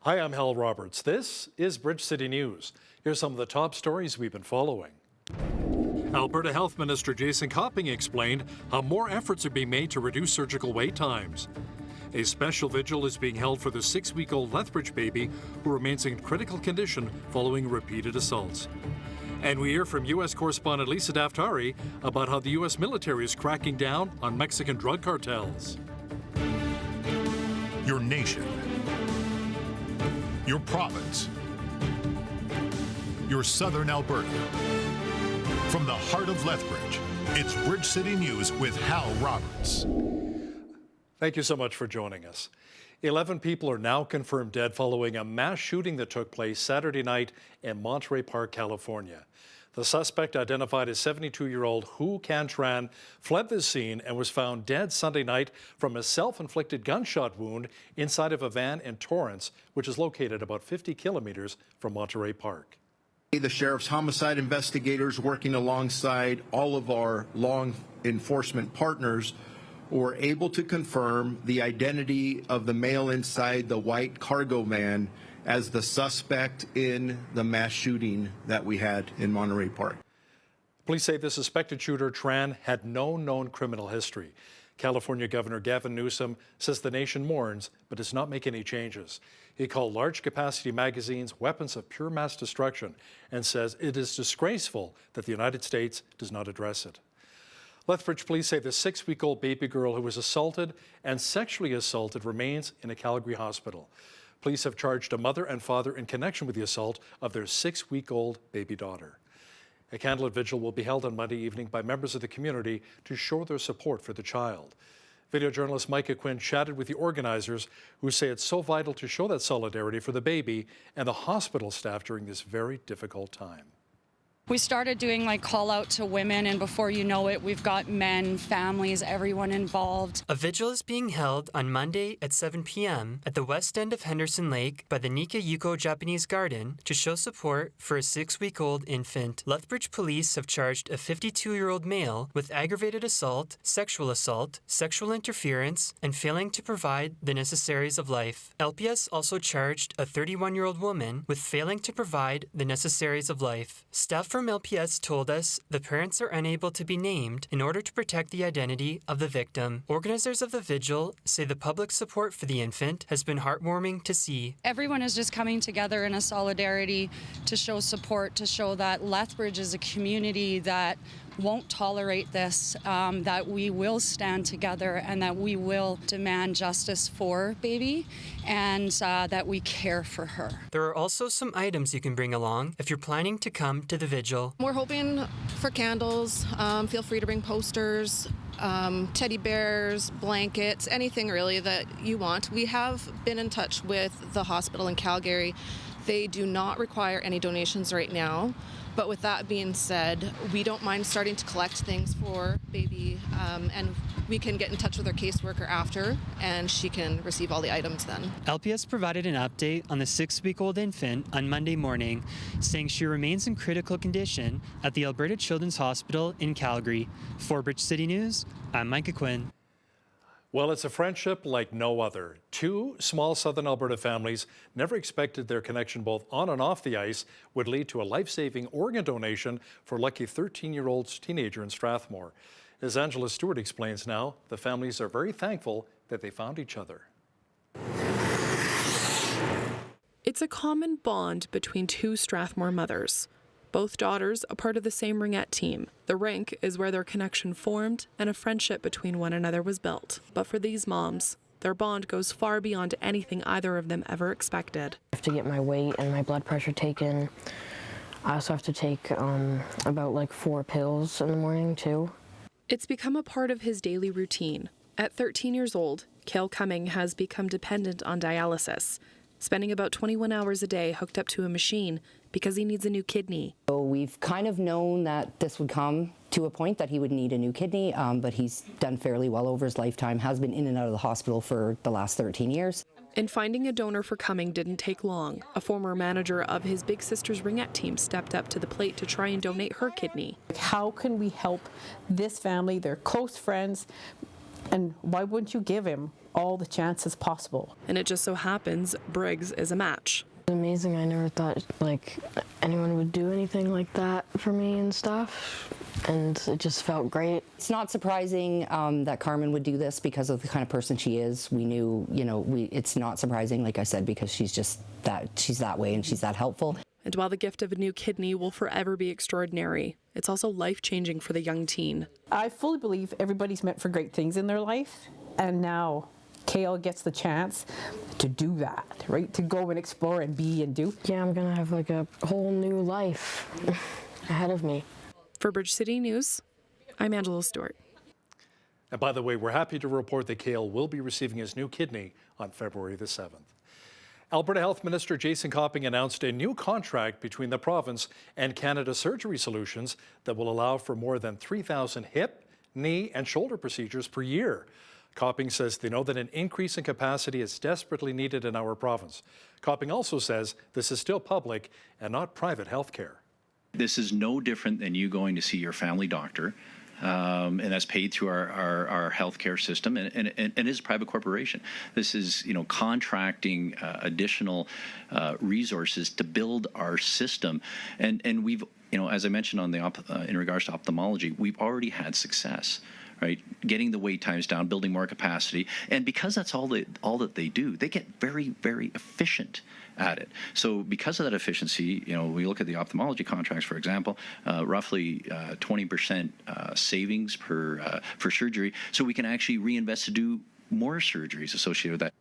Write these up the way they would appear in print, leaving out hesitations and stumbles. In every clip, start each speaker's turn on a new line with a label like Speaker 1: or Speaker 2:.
Speaker 1: Hi, I'm Hal Roberts. This is Bridge City News. Here's some of the top stories we've been following. Alberta Health Minister Jason Copping explained how more efforts are being made to reduce surgical wait times. A special vigil is being held for the 6-week-old Lethbridge baby who remains in critical condition following repeated assaults. And we hear from U.S. correspondent Lisa Daftari about how the U.S. military is cracking down on Mexican drug cartels.
Speaker 2: Your nation, your province, your southern Alberta. From the heart of Lethbridge, it's Bridge City News with Hal Roberts.
Speaker 1: Thank you so much for joining us. 11 people are now confirmed dead following a mass shooting that took place Saturday night in Monterey Park, California. The suspect, identified as 72-year-old Hu Cantran, fled the scene and was found dead Sunday night from a self-inflicted gunshot wound inside of a van in Torrance, which is located about 50 kilometers from Monterey Park.
Speaker 3: The sheriff's homicide investigators, working alongside all of our law enforcement partners, were able to confirm the identity of the male inside the white cargo van as the suspect in the mass shooting that we had in Monterey Park.
Speaker 1: Police say the suspected shooter, Tran, had no known criminal history. California Governor Gavin Newsom says the nation mourns but does not make any changes. He called large-capacity magazines weapons of pure mass destruction and says it is disgraceful that the United States does not address it. Lethbridge police say the 6-week-old baby girl who was assaulted and sexually assaulted remains in a Calgary hospital. Police have charged a mother and father in connection with the assault of their 6-week-old baby daughter. A candlelit vigil will be held on Monday evening by members of the community to show their support for the child. Video journalist Micah Quinn chatted with the organizers, who say it's so vital to show that solidarity for the baby and the hospital staff during this very difficult time.
Speaker 4: We started doing call out to women, and before you know it, we've got men, families, everyone involved.
Speaker 5: A vigil is being held on Monday at 7 p.m. at the west end of Henderson Lake by the Nika Yuko Japanese Garden to show support for a 6-week-old infant. Lethbridge police have charged a 52-year-old male with aggravated assault, sexual interference, and failing to provide the necessaries of life. LPS also charged a 31-year-old woman with failing to provide the necessaries of life. Staff from LPS told us the parents are unable to be named in order to protect the identity of the victim. Organizers of the vigil say the public support for the infant has been heartwarming to see.
Speaker 4: Everyone is just coming together in a solidarity to show support, to show that Lethbridge is a community that won't tolerate this, that we will stand together and that we will demand justice for baby and that we care for her.
Speaker 5: There are also some items you can bring along if you're planning to come to the vigil.
Speaker 6: We're hoping for candles. Feel free to bring posters, teddy bears, blankets, anything really that you want. We have been in touch with the hospital in Calgary. They do not require any donations right now. But with that being said, we don't mind starting to collect things for baby, and we can get in touch with our caseworker after, and she can receive all the items then.
Speaker 5: LPS provided an update on the 6-week-old infant on Monday morning, saying she remains in critical condition at the Alberta Children's Hospital in Calgary. For Bridge City News, I'm Micah Quinn.
Speaker 1: Well, it's a friendship like no other. Two small southern Alberta families never expected their connection both on and off the ice would lead to a life-saving organ donation for lucky 13-year-old teenager in Strathmore. As Angela Stewart explains now, the families are very thankful that they found each other.
Speaker 7: It's a common bond between two Strathmore mothers. Both daughters a part of the same ringette team. The rink is where their connection formed and a friendship between one another was built. But for these moms, their bond goes far beyond anything either of them ever expected.
Speaker 8: I have to get my weight and my blood pressure taken. I also have to take about 4 pills in the morning too.
Speaker 7: It's become a part of his daily routine. At 13 years old, Cale Cumming has become dependent on dialysis, spending about 21 hours a day hooked up to a machine because he needs a new kidney.
Speaker 9: So we've kind of known that this would come to a point that he would need a new kidney, but he's done fairly well over his lifetime, has been in and out of the hospital for the last 13 years.
Speaker 7: And finding a donor for Cumming didn't take long. A former manager of his big sister's ringette team stepped up to the plate to try and donate her kidney.
Speaker 10: How can we help this family? They're close friends, and why wouldn't you give him all the chances possible.
Speaker 7: And it just so happens Briggs is a match.
Speaker 8: It's amazing. I never thought anyone would do anything like that for me and stuff, and it just felt great.
Speaker 9: It's not surprising that Carmen would do this because of the kind of person she is. We knew, it's not surprising, like I said, because she's that way and she's that helpful.
Speaker 7: And while the gift of a new kidney will forever be extraordinary, it's also life-changing for the young teen.
Speaker 10: I fully believe everybody's meant for great things in their life, and now Kale gets the chance to do that, right? To go and explore and be and do.
Speaker 8: Yeah, I'm gonna have a whole new life ahead of me.
Speaker 7: For Bridge City News, I'm Angela Stewart.
Speaker 1: And by the way, we're happy to report that Kale will be receiving his new kidney on February the 7th. Alberta Health Minister Jason Copping announced a new contract between the province and Canada Surgery Solutions that will allow for more than 3,000 hip, knee, and shoulder procedures per year. Copping says they know that an increase in capacity is desperately needed in our province. Copping also says this is still public and not private health care.
Speaker 11: This is no different than you going to see your family doctor, and that's paid through our healthcare system, and it is a private corporation. This is, contracting additional resources to build our system, and we've, as I mentioned in regards to ophthalmology, we've already had success. Right, getting the wait times down, building more capacity, and because that's all that they do, they get very, very efficient at it. So because of that efficiency, we look at the ophthalmology contracts, for example, roughly 20% savings for surgery, so we can actually reinvest to do more surgeries associated with that.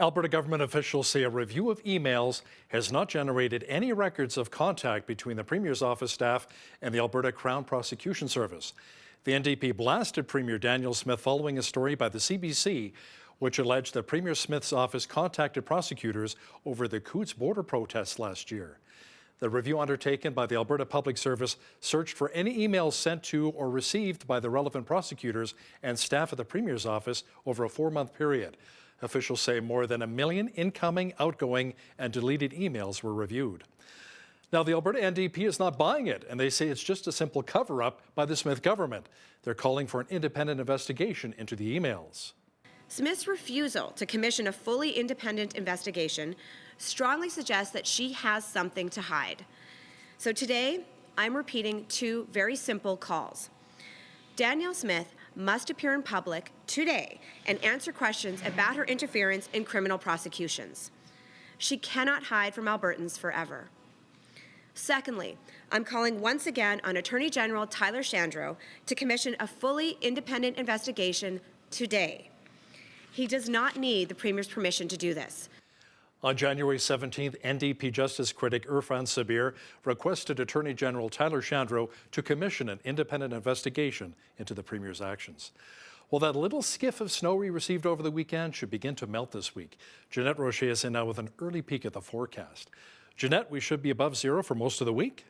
Speaker 1: Alberta government officials say a review of emails has not generated any records of contact between the Premier's office staff and the Alberta Crown Prosecution Service. The NDP blasted Premier Daniel Smith following a story by the CBC which alleged that Premier Smith's office contacted prosecutors over the Coutts border protests last year. The review undertaken by the Alberta Public Service searched for any emails sent to or received by the relevant prosecutors and staff of the Premier's office over a 4-month period. Officials say more than 1 million incoming, outgoing, and deleted emails were reviewed. Now, the Alberta NDP is not buying it, and they say it's just a simple cover-up by the Smith government. They're calling for an independent investigation into the emails.
Speaker 12: Smith's refusal to commission a fully independent investigation strongly suggests that she has something to hide. So today, I'm repeating 2 very simple calls. Danielle Smith must appear in public today and answer questions about her interference in criminal prosecutions. She cannot hide from Albertans forever. Secondly, I'm calling once again on Attorney General Tyler Shandro to commission a fully independent investigation today. He does not need the Premier's permission to do this.
Speaker 1: On January 17th, NDP Justice critic Irfan Sabir requested Attorney General Tyler Shandro to commission an independent investigation into the Premier's actions. Well, that little skiff of snow we received over the weekend should begin to melt this week. Jeanette Rocher is in now with an early peek at the forecast. Jeanette, we should be above zero for most of the week.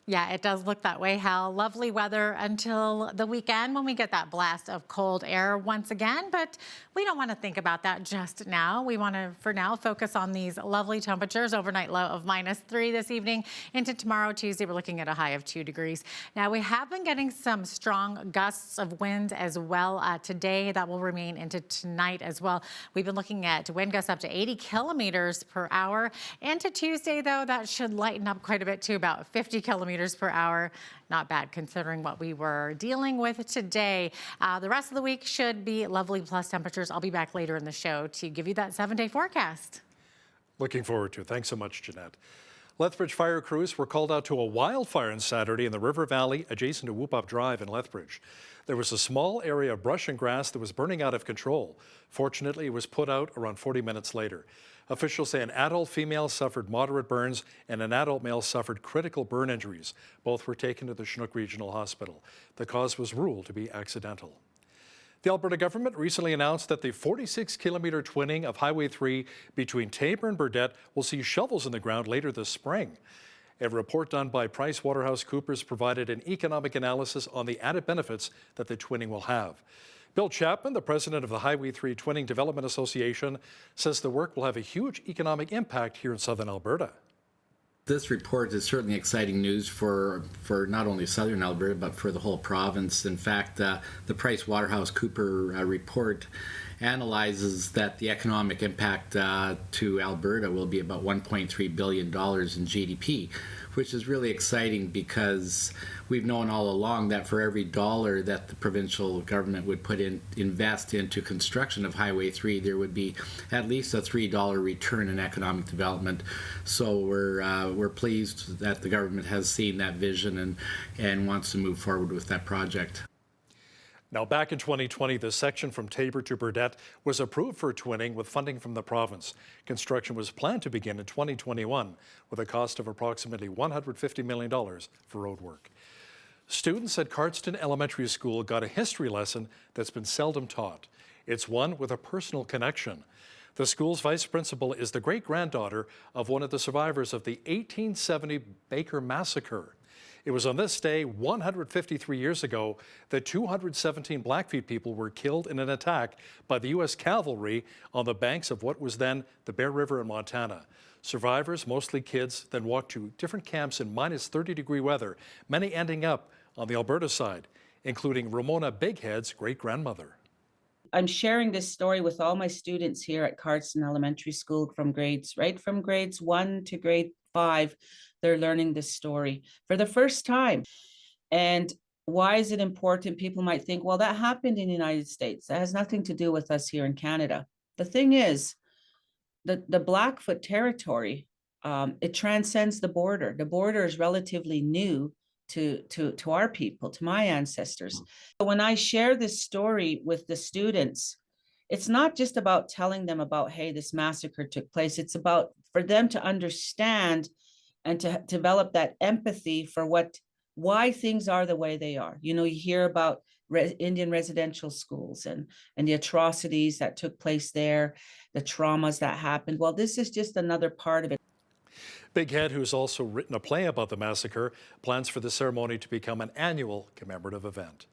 Speaker 13: Yeah, it does look that way, Hal. Lovely weather until the weekend when we get that blast of cold air once again, but we don't want to think about that just now. We want to, for now, focus on these lovely temperatures. Overnight low of -3 this evening. Into tomorrow, Tuesday, we're looking at a high of 2 degrees. Now, we have been getting some strong gusts of wind as well today. That will remain into tonight as well. We've been looking at wind gusts up to 80 kilometers per hour. Into Tuesday, though, that should lighten up quite a bit to about 50 kilometers per hour. Not bad considering what we were dealing with today. The rest of the week should be lovely plus temperatures. I'll be back later in the show to give you that 7-day forecast.
Speaker 1: Looking forward to it. Thanks so much, Jeanette. Lethbridge fire crews were called out to a wildfire on Saturday in the River Valley adjacent to Whoop-Up Drive in Lethbridge. There was a small area of brush and grass that was burning out of control. Fortunately, it was put out around 40 minutes later. Officials say an adult female suffered moderate burns and an adult male suffered critical burn injuries. Both were taken to the Chinook Regional Hospital. The cause was ruled to be accidental. The Alberta government recently announced that the 46-kilometre twinning of Highway 3 between Taber and Burdett will see shovels in the ground later this spring. A report done by PricewaterhouseCoopers provided an economic analysis on the added benefits that the twinning will have. Bill Chapman, the president of the Highway 3 Twinning Development Association, says the work will have a huge economic impact here in southern Alberta.
Speaker 14: This report is certainly exciting news for not only southern Alberta, but for the whole province. In fact, the PricewaterhouseCoopers report analyzes that the economic impact to Alberta will be about $1.3 billion in GDP, which is really exciting because we've known all along that for every dollar that the provincial government would invest into construction of Highway 3, there would be at least a $3 return in economic development. So we're pleased that the government has seen that vision and wants to move forward with that project.
Speaker 1: Now, back in 2020, the section from Taber to Burdett was approved for twinning with funding from the province. Construction was planned to begin in 2021 with a cost of approximately $150 million for road work. Students at Cardston Elementary School got a history lesson that's been seldom taught. It's one with a personal connection. The school's vice principal is the great-granddaughter of one of the survivors of the 1870 Baker Massacre. It was on this day 153 years ago that 217 Blackfeet people were killed in an attack by the U.S. cavalry on the banks of what was then the Bear River in Montana. Survivors, mostly kids, then walked to different camps in minus 30-degree weather, many ending up on the Alberta side, including Ramona Bighead's great-grandmother.
Speaker 15: I'm sharing this story with all my students here at Cardston Elementary School from grades 1 to grade 5. They're learning this story for the first time. And why is it important? People might think, well, that happened in the United States. That has nothing to do with us here in Canada. The thing is, the Blackfoot territory, it transcends the border. The border is relatively new to our people, to my ancestors. So when I share this story with the students, it's not just about telling them about, hey, this massacre took place. It's about for them to understand and to develop that empathy for why things are the way they are. You know, you hear about Indian residential schools and the atrocities that took place there, the traumas that happened. Well, this is just another part of it.
Speaker 1: Bighead, who's also written a play about the massacre, plans for the ceremony to become an annual commemorative event.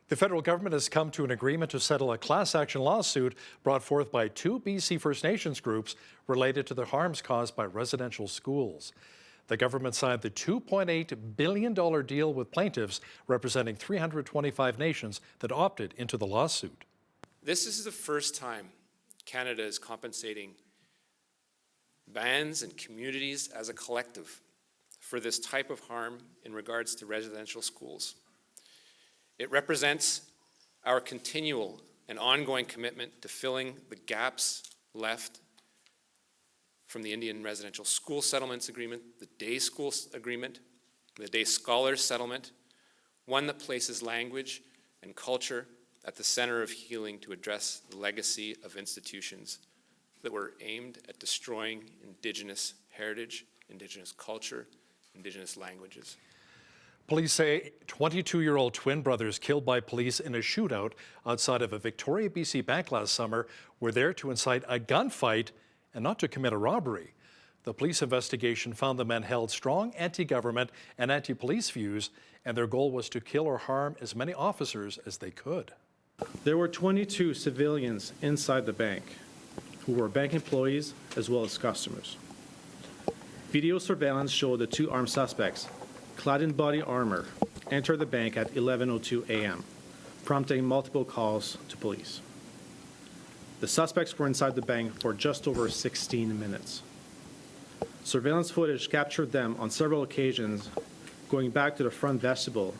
Speaker 1: The federal government has come to an agreement to settle a class action lawsuit brought forth by 2 BC First Nations groups related to the harms caused by residential schools. The government signed the $2.8 billion deal with plaintiffs representing 325 nations that opted into the lawsuit.
Speaker 16: This is the first time Canada is compensating bands and communities as a collective for this type of harm in regards to residential schools. It represents our continual and ongoing commitment to filling the gaps left from the Indian Residential School Settlements Agreement, the Day School Agreement, the Day Scholars Settlement, one that places language and culture at the center of healing to address the legacy of institutions that were aimed at destroying Indigenous heritage, Indigenous culture, Indigenous languages.
Speaker 1: Police say 22-year-old twin brothers killed by police in a shootout outside of a Victoria, BC bank last summer were there to incite a gunfight and not to commit a robbery. The police investigation found the men held strong anti-government and anti-police views, and their goal was to kill or harm as many officers as they could.
Speaker 17: There were 22 civilians inside the bank who were bank employees as well as customers. Video surveillance showed the 2 armed suspects, clad in body armor, enter the bank at 11:02 a.m., prompting multiple calls to police. The suspects were inside the bank for just over 16 minutes. Surveillance footage captured them on several occasions going back to the front vestibule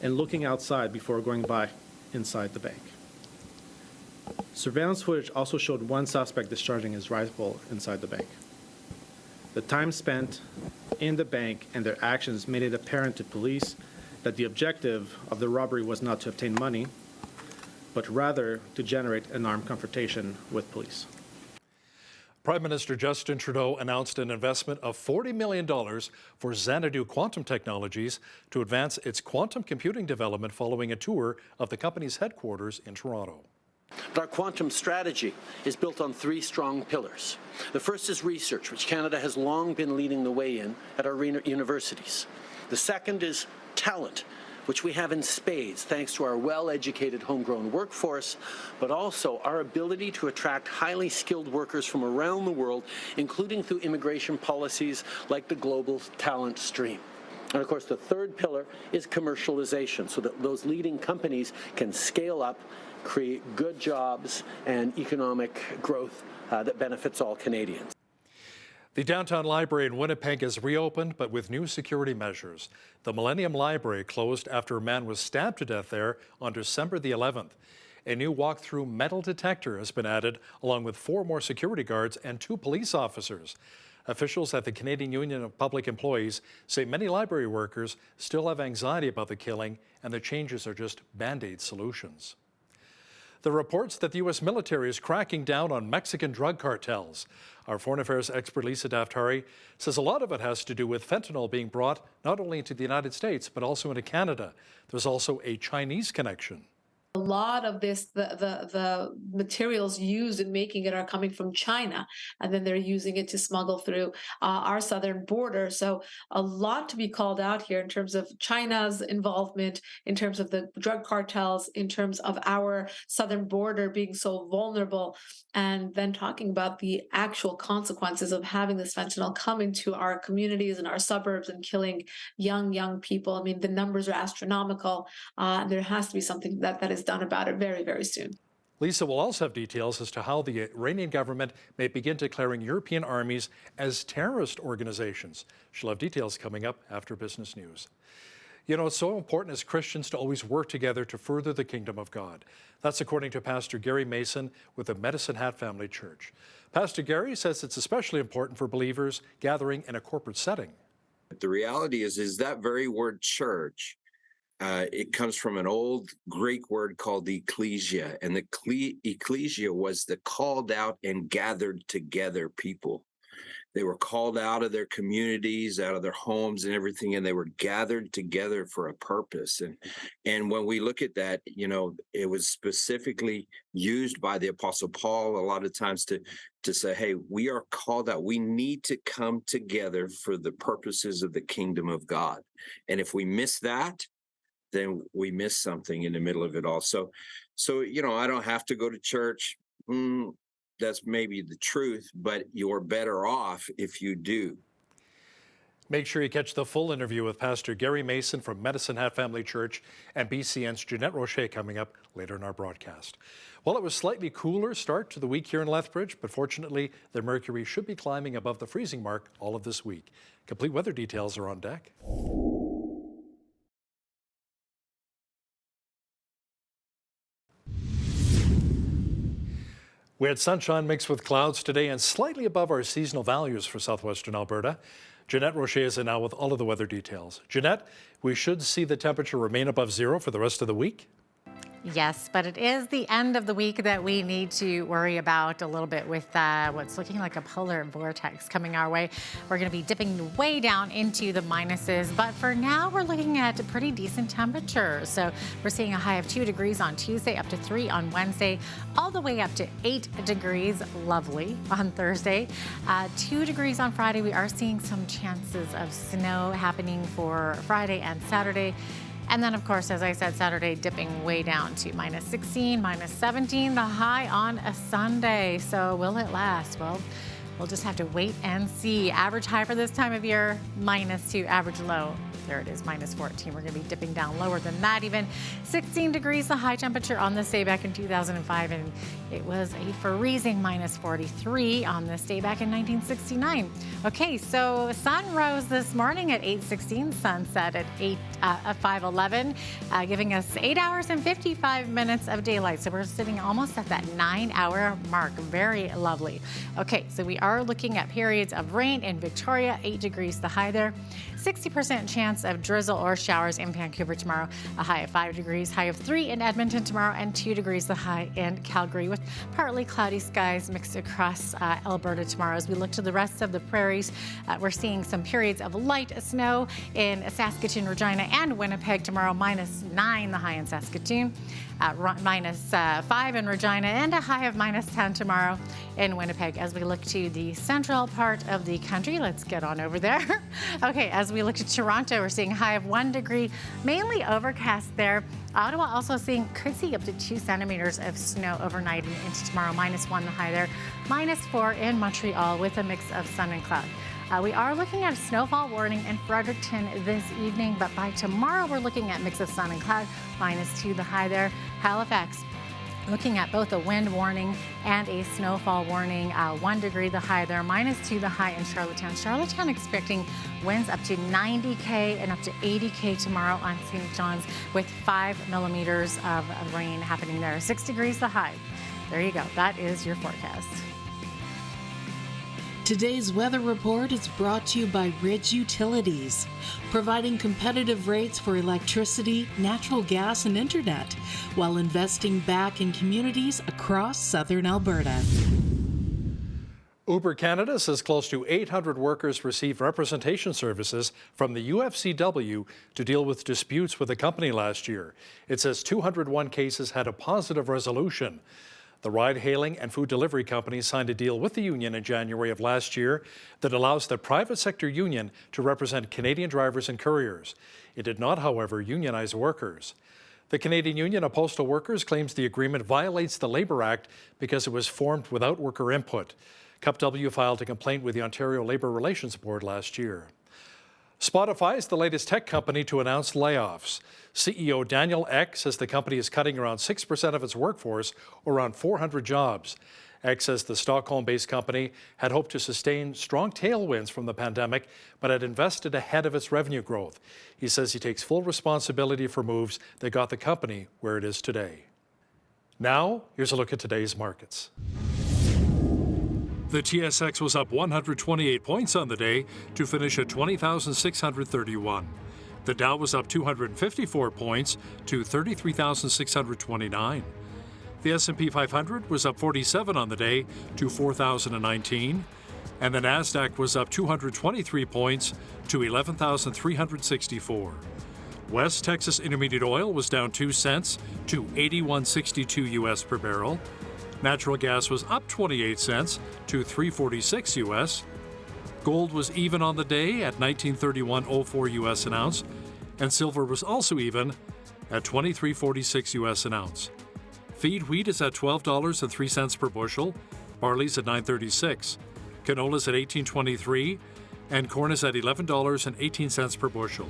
Speaker 17: and looking outside before going by inside the bank. Surveillance footage also showed one suspect discharging his rifle inside the bank. The time spent in the bank and their actions made it apparent to police that the objective of the robbery was not to obtain money, but rather to generate an armed confrontation with police.
Speaker 1: Prime Minister Justin Trudeau announced an investment of $40 million for Xanadu Quantum Technologies to advance its quantum computing development following a tour of the company's headquarters in Toronto.
Speaker 18: Our quantum strategy is built on 3 strong pillars. The first is research, which Canada has long been leading the way in at our universities. The second is talent, which we have in spades thanks to our well-educated homegrown workforce, but also our ability to attract highly skilled workers from around the world, including through immigration policies like the Global Talent Stream. And of course, the third pillar is commercialization, so that those leading companies can scale up create good jobs and economic growth that benefits all Canadians.
Speaker 1: The downtown library in Winnipeg is reopened, but with new security measures. The Millennium Library closed after a man was stabbed to death there on December the 11th. A new walk-through metal detector has been added, along with 4 more security guards and 2 police officers. Officials at the Canadian Union of Public Employees say many library workers still have anxiety about the killing, and the changes are just Band-Aid solutions. The reports that the U.S. military is cracking down on Mexican drug cartels. Our foreign affairs expert Lisa Daftari says a lot of it has to do with fentanyl being brought not only into the United States, but also into Canada. There's also a Chinese connection.
Speaker 19: A lot of this, the materials used in making it are coming from China, and then they're using it to smuggle through our southern border. So a lot to be called out here in terms of China's involvement, in terms of the drug cartels, in terms of our southern border being so vulnerable, and then talking about the actual consequences of having this fentanyl come into our communities and our suburbs and killing young people. I mean, the numbers are astronomical, and there has to be something that is done about it very, very soon.
Speaker 1: Lisa will also have details as to how the Iranian government may begin declaring European armies as terrorist organizations. She'll have details coming up after business news. You know, it's so important as Christians to always work together to further the kingdom of God. That's according to Pastor Gary Mason with the Medicine Hat Family Church. Pastor Gary says it's especially important for believers gathering in a corporate setting.
Speaker 20: The reality is that very word church, it comes from an old Greek word called ecclesia, and the ecclesia was the called out and gathered together people. They were called out of their communities, out of their homes and everything, and they were gathered together for a purpose. And when we look at that, you know, it was specifically used by the Apostle Paul a lot of times to say, hey, we are called out. We need to come together for the purposes of the kingdom of God. And if we miss that, then we miss something in the middle of it all. So you know, I don't have to go to church. That's maybe the truth, but you're better off if you do.
Speaker 1: Make sure you catch the full interview with Pastor Gary Mason from Medicine Hat Family Church and BCN's Jeanette Rocher coming up later in our broadcast. Well, it was slightly cooler start to the week here in Lethbridge, but fortunately, the mercury should be climbing above the freezing mark all of this week. Complete weather details are on deck. We had sunshine mixed with clouds today and slightly above our seasonal values for southwestern Alberta. Jeanette Rocher is in now with all of the weather details. Jeanette, we should see the temperature remain above zero for the rest of the week?
Speaker 13: Yes, but it is the end of the week that we need to worry about a little bit with what's looking like a polar vortex coming our way. We're going to be dipping way down into the minuses, but for now we're looking at a pretty decent temperature. So we're seeing a high of 2 degrees on Tuesday, up to 3 on Wednesday, all the way up to 8 degrees, lovely, on Thursday. 2 degrees on Friday. We are seeing some chances of snow happening for Friday and Saturday. And then, of course, as I said, Saturday dipping way down to minus 16, minus 17, the high on a Sunday. So will it last? Well, we'll just have to wait and see. Average high for this time of year, -2. Average low, there it is, -14. We're going to be dipping down lower than that even. 16 degrees, the high temperature on this day back in 2005. And it was a freezing -43 on this day back in 1969. Okay, so sun rose this morning at 8:16, sunset at 5:11, giving us 8 hours and 55 minutes of daylight. So we're sitting almost at that 9-hour mark. Very lovely. Okay, so we are looking at periods of rain in Victoria, 8 degrees the high there. 60% chance of drizzle or showers in Vancouver tomorrow, a high of 5 degrees, high of 3 in Edmonton tomorrow, and 2 degrees the high in Calgary, with partly cloudy skies mixed across Alberta tomorrow. As we look to the rest of the prairies, we're seeing some periods of light snow in Saskatoon, Regina, and Winnipeg tomorrow, -9 the high in Saskatoon, -5 in Regina, and a high of -10 tomorrow in Winnipeg. As we look to the central part of the country, let's get on over there. Okay, as we look to Toronto, we're seeing a high of 1 degree, mainly overcast there. Ottawa also could see up to 2 centimeters of snow overnight and into tomorrow, -1 the high there, -4 in Montreal with a mix of sun and cloud. We are looking at a snowfall warning in Fredericton this evening, but by tomorrow we're looking at mix of sun and cloud, -2 the high there. Halifax, Looking at both a wind warning and a snowfall warning. 1 degree the high there, -2 the high in Charlottetown. Charlottetown expecting winds up to 90K and up to 80K tomorrow on St. John's with 5 millimeters of rain happening there. 6 degrees the high. There you go. That is your forecast.
Speaker 21: Today's weather report is brought to you by Ridge Utilities, providing competitive rates for electricity, natural gas, and internet, while investing back in communities across southern Alberta.
Speaker 1: Uber Canada says close to 800 workers received representation services from the UFCW to deal with disputes with the company last year. It says 201 cases had a positive resolution. The ride-hailing and food delivery companies signed a deal with the union in January of last year that allows the private sector union to represent Canadian drivers and couriers. It did not, however, unionize workers. The Canadian Union of Postal Workers claims the agreement violates the Labour Act because it was formed without worker input. CUPW filed a complaint with the Ontario Labour Relations Board last year. Spotify is the latest tech company to announce layoffs. CEO Daniel Ek says the company is cutting around 6% of its workforce, or around 400 jobs. Ek says the Stockholm-based company had hoped to sustain strong tailwinds from the pandemic, but had invested ahead of its revenue growth. He says he takes full responsibility for moves that got the company where it is today. Now, here's a look at today's markets. The TSX was up 128 points on the day to finish at 20,631. The Dow was up 254 points to 33,629. The S&P 500 was up 47 on the day to 4,019. And the Nasdaq was up 223 points to 11,364. West Texas Intermediate Oil was down 2 cents to 81.62 US per barrel. Natural gas was up 28 cents to 346 US. Gold was even on the day at 1931.04 US an ounce, and silver was also even at 23.46 US an ounce. Feed wheat is at $12.03 per bushel, barley's at $9.36, canola's at $18.23, and corn is at $11.18 per bushel.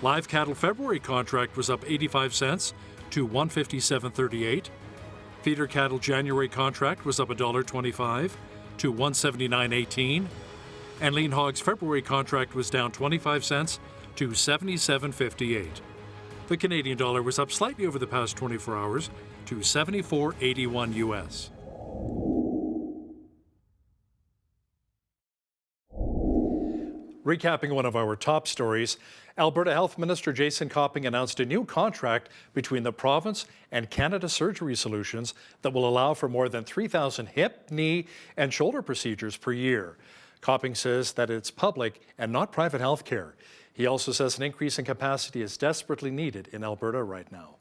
Speaker 1: Live cattle February contract was up 85 cents to $157.38. Feeder cattle January contract was up $1.25 to $179.18, and lean hogs February contract was down 25 cents to $77.58. The Canadian dollar was up slightly over the past 24 hours to 74.81 US. Recapping one of our top stories, Alberta Health Minister Jason Copping announced a new contract between the province and Canada Surgery Solutions that will allow for more than 3,000 hip, knee, and shoulder procedures per year. Copping says that it's public and not private health care. He also says an increase in capacity is desperately needed in Alberta right now.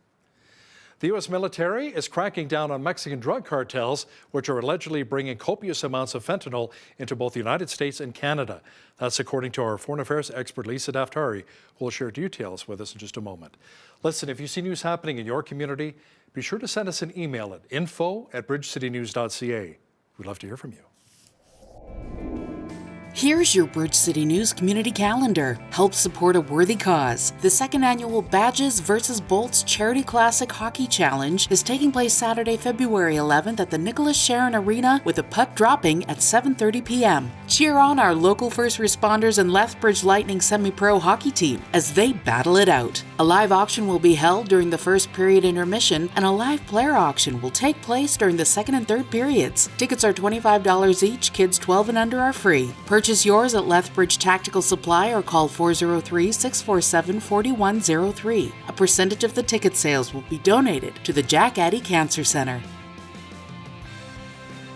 Speaker 1: The U.S. military is cracking down on Mexican drug cartels, which are allegedly bringing copious amounts of fentanyl into both the United States and Canada. That's according to our foreign affairs expert, Lisa Daftari, who will share details with us in just a moment. Listen, if you see news happening in your community, be sure to send us an email at info@bridgecitynews.ca. We'd love to hear from you.
Speaker 22: Here's your Bridge City News community calendar. Help support a worthy cause. The second annual Badges vs. Bolts Charity Classic Hockey Challenge is taking place Saturday, February 11th at the Nicholas Sharon Arena with a puck dropping at 7:30 p.m. Cheer on our local first responders and Lethbridge Lightning semi-pro hockey team as they battle it out. A live auction will be held during the first period intermission, and a live player auction will take place during the second and third periods. Tickets are $25 each. Kids 12 and under are free. Purchase yours at Lethbridge Tactical Supply or call 403-647-4103. A percentage of the ticket sales will be donated to the Jack Addy Cancer Center.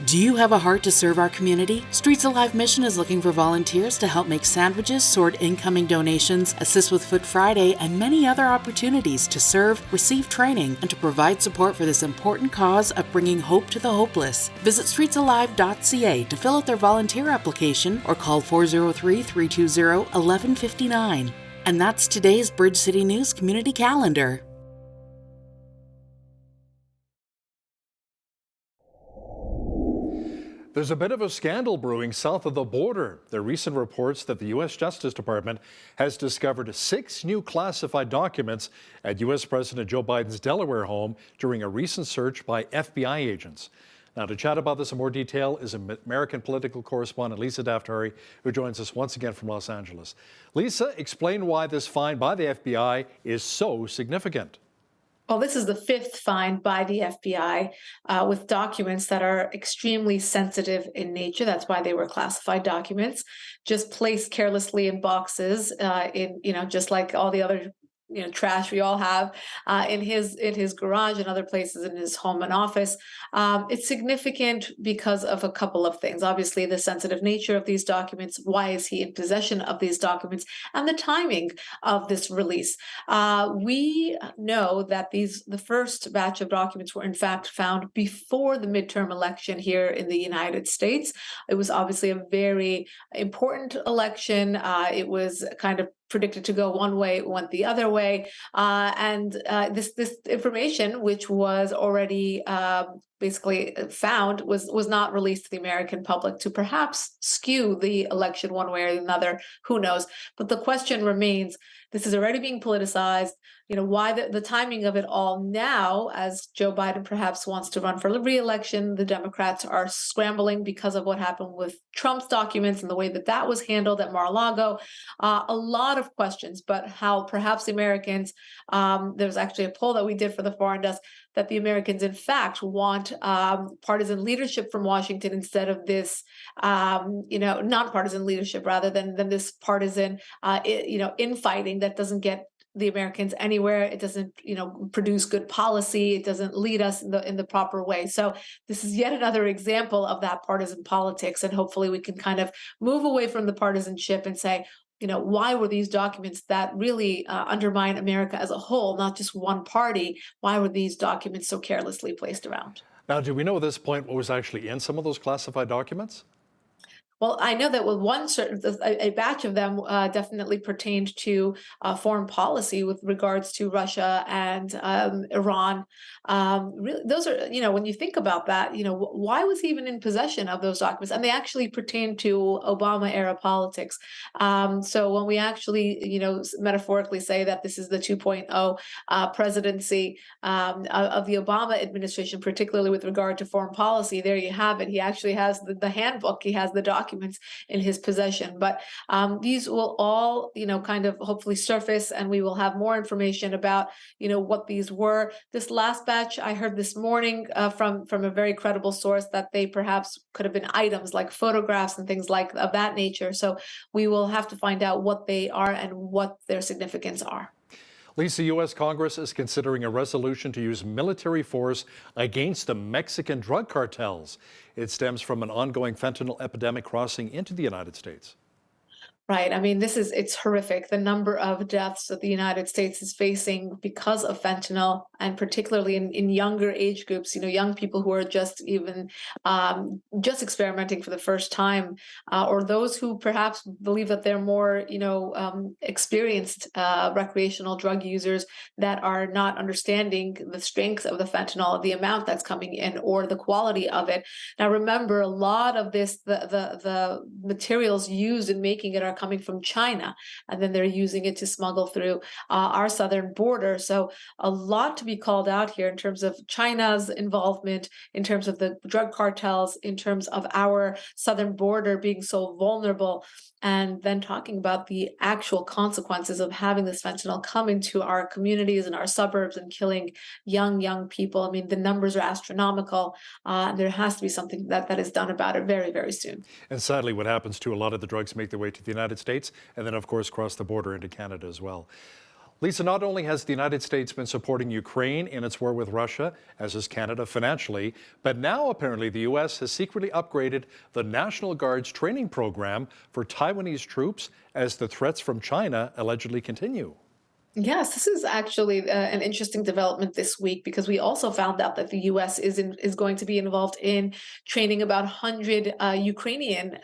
Speaker 22: Do you have a heart to serve our community? Streets Alive Mission is looking for volunteers to help make sandwiches, sort incoming donations, assist with Food Friday, and many other opportunities to serve, receive training, and to provide support for this important cause of bringing hope to the hopeless. Visit streetsalive.ca to fill out their volunteer application or call 403-320-1159. And that's today's Bridge City News Community Calendar.
Speaker 1: There's a bit of a scandal brewing south of the border. There are recent reports that the U.S. Justice Department has discovered 6 new classified documents at U.S. President Joe Biden's Delaware home during a recent search by FBI agents. Now, to chat about this in more detail is American political correspondent Lisa Daftari, who joins us once again from Los Angeles. Lisa, explain why this find by the FBI is so significant.
Speaker 19: Well, this is the 5th find by the FBI with documents that are extremely sensitive in nature. That's why they were classified documents, just placed carelessly in boxes, just like all the other trash we all have in his garage and other places in his home and office. It's significant because of a couple of things. Obviously, the sensitive nature of these documents. Why is he in possession of these documents? And the timing of this release. We know that the first batch of documents were in fact found before the midterm election here in the United States. It was obviously a very important election. It was kind of predicted to go one way, it went the other way. This information, which was already basically found, was not released to the American public to perhaps skew the election one way or another. Who knows? But the question remains, this is already being politicized. Why the timing of it all now, as Joe Biden perhaps wants to run for re-election, the Democrats are scrambling because of what happened with Trump's documents and the way that was handled at Mar-a-Lago. A lot of questions, but how perhaps the Americans, there's actually a poll that we did for the Foreign Desk, that the Americans in fact want partisan leadership from Washington instead of this, nonpartisan leadership rather than this partisan, infighting that doesn't get the Americans anywhere. It doesn't, produce good policy. It doesn't lead us in the proper way. So this is yet another example of that partisan politics, and hopefully we can kind of move away from the partisanship and say, why were these documents that really undermine America as a whole, not just one party, why were these documents so carelessly placed around?
Speaker 1: Now, do we know at this point what was actually in some of those classified documents?
Speaker 19: Well, I know that with a batch of them definitely pertained to foreign policy with regards to Russia and Iran. Really, those are, when you think about that, why was he even in possession of those documents? And they actually pertain to Obama era politics. So when we actually, metaphorically say that this is the 2.0 presidency of the Obama administration, particularly with regard to foreign policy, there you have it. He actually has the handbook. He has the documents in his possession. But these will all, kind of hopefully surface, and we will have more information about, what these were. This last batch, I heard this morning from a very credible source that they perhaps could have been items like photographs and things like of that nature. So we will have to find out what they are and what their significance are.
Speaker 1: Lisa, U.S. Congress is considering a resolution to use military force against the Mexican drug cartels. It stems from an ongoing fentanyl epidemic crossing into the United States.
Speaker 19: Right. I mean, it's horrific. The number of deaths that the United States is facing because of fentanyl, and particularly in younger age groups, young people who are just just experimenting for the first time, or those who perhaps believe that they're more, experienced recreational drug users that are not understanding the strength of the fentanyl, the amount that's coming in, or the quality of it. Now, remember, a lot of this, the materials used in making it are coming from China, and then they're using it to smuggle through our southern border. So a lot to be called out here in terms of China's involvement, in terms of the drug cartels, in terms of our southern border being so vulnerable, and then talking about the actual consequences of having this fentanyl come into our communities and our suburbs and killing young people. I mean, the numbers are astronomical, and there has to be something that is done about it very, very soon.
Speaker 1: And sadly, what happens to a lot of the drugs make their way to the United States and then, of course, cross the border into Canada as well. Lisa, not only has the United States been supporting Ukraine in its war with Russia, as has Canada financially, but now apparently the U.S. has secretly upgraded the National Guard's training program for Taiwanese troops as the threats from China allegedly continue.
Speaker 19: Yes, this is actually an interesting development this week because we also found out that the U.S. is going to be involved in training about 100 Ukrainian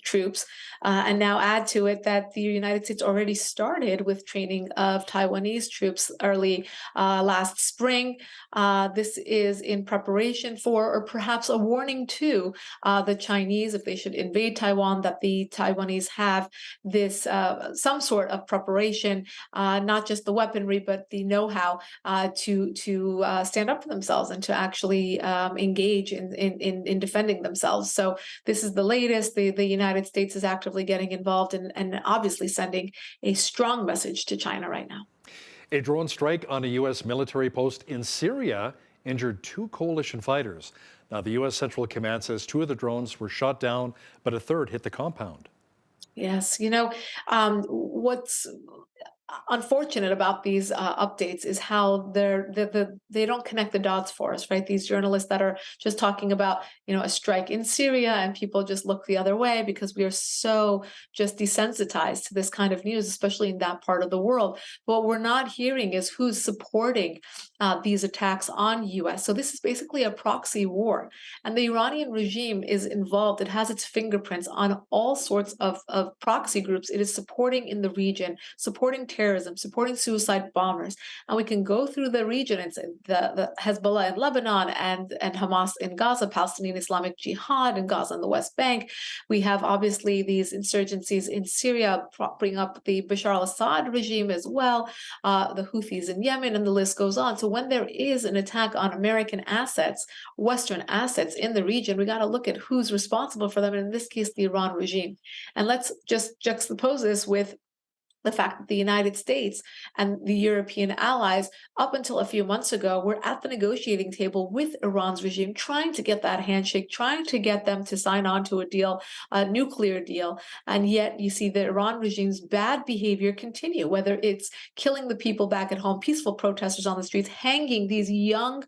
Speaker 19: troops, and now add to it that the United States already started with training of Taiwanese troops early last spring. This is in preparation for, or perhaps a warning to, the Chinese if they should invade Taiwan, that the Taiwanese have this some sort of preparation. Not just the weaponry, but the know-how to stand up for themselves and to actually engage in defending themselves. So this is the latest. The United States is actively getting involved and obviously sending a strong message to China right now.
Speaker 1: A drone strike on a U.S. military post in Syria injured 2 coalition fighters. Now, the U.S. Central Command says 2 of the drones were shot down, but a third hit the compound.
Speaker 19: Yes, what's unfortunate about these updates is how they don't connect the dots for us, right? These journalists that are just talking about, a strike in Syria, and people just look the other way because we are so just desensitized to this kind of news, especially in that part of the world. But what we're not hearing is who's supporting these attacks on U.S. So this is basically a proxy war, and the Iranian regime is involved. It has its fingerprints on all sorts of proxy groups. It is supporting in the region, supporting terrorism, supporting suicide bombers. And we can go through the region and say the Hezbollah in Lebanon and Hamas in Gaza, Palestinian Islamic Jihad in Gaza and the West Bank. We have obviously these insurgencies in Syria propping up the Bashar al-Assad regime as well, the Houthis in Yemen, and the list goes on. So when there is an attack on American assets, Western assets in the region, we got to look at who's responsible for them, and in this case, the Iran regime. And let's just juxtapose this with the fact that the United States and the European allies, up until a few months ago, were at the negotiating table with Iran's regime, trying to get that handshake, trying to get them to sign on to a deal, a nuclear deal. And yet you see the Iran regime's bad behavior continue, whether it's killing the people back at home, peaceful protesters on the streets, hanging these young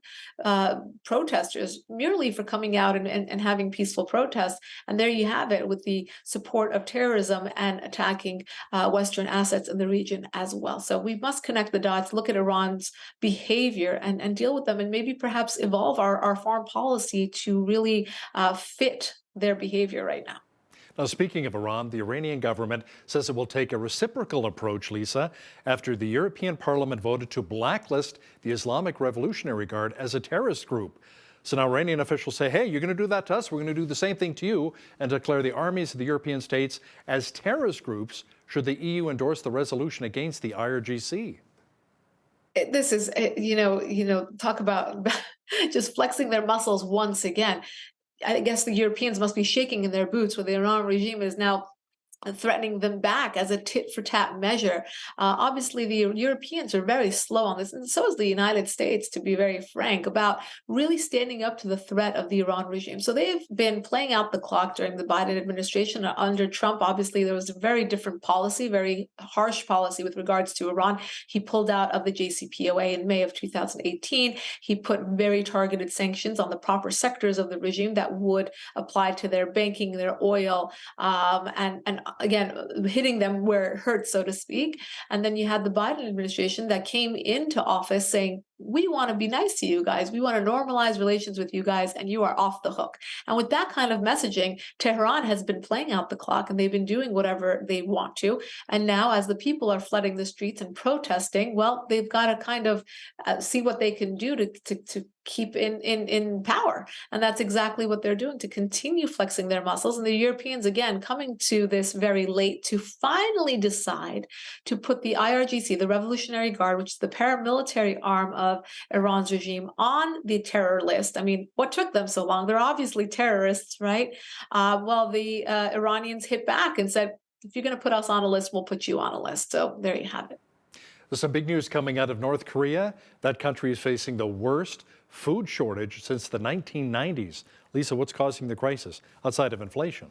Speaker 19: protesters merely for coming out and having peaceful protests. And there you have it, with the support of terrorism and attacking Western assets in the region as well. So we must connect the dots, look at Iran's behavior and deal with them, and maybe perhaps evolve our foreign policy to really fit their behavior right now.
Speaker 1: Now, speaking of Iran, the Iranian government says it will take a reciprocal approach, Lisa, after the European Parliament voted to blacklist the Islamic Revolutionary Guard as a terrorist group. So now Iranian officials say, hey, you're going to do that to us, we're going to do the same thing to you, and declare the armies of the European states as terrorist groups should the EU endorse the resolution against the IRGC.
Speaker 19: This is, talk about just flexing their muscles once again. I guess the Europeans must be shaking in their boots, where the Iran regime is now threatening them back as a tit-for-tat measure. Obviously, the Europeans are very slow on this, and so is the United States, to be very frank, about really standing up to the threat of the Iran regime. So they've been playing out the clock during the Biden administration. Under Trump, obviously, there was a very different policy, very harsh policy with regards to Iran. He pulled out of the JCPOA in May of 2018. He put very targeted sanctions on the proper sectors of the regime that would apply to their banking, their oil, and again, hitting them where it hurts, so to speak. And then you had the Biden administration that came into office saying, we want to be nice to you guys. We want to normalize relations with you guys, and you are off the hook. And with that kind of messaging, Tehran has been playing out the clock, and they've been doing whatever they want to. And now, as the people are flooding the streets and protesting, well, they've got to kind of see what they can do to keep in power. And that's exactly what they're doing, to continue flexing their muscles. And the Europeans, again, coming to this very late to finally decide to put the IRGC, the Revolutionary Guard, which is the paramilitary arm of Iran's regime, on the terror list. I mean, what took them so long? They're obviously terrorists, right? Well, the Iranians hit back and said, if you're going to put us on a list, we'll put you on a list. So there you have it.
Speaker 1: There's some big news coming out of North Korea. That country is facing the worst food shortage since the 1990s. Lisa, what's causing the crisis outside of inflation?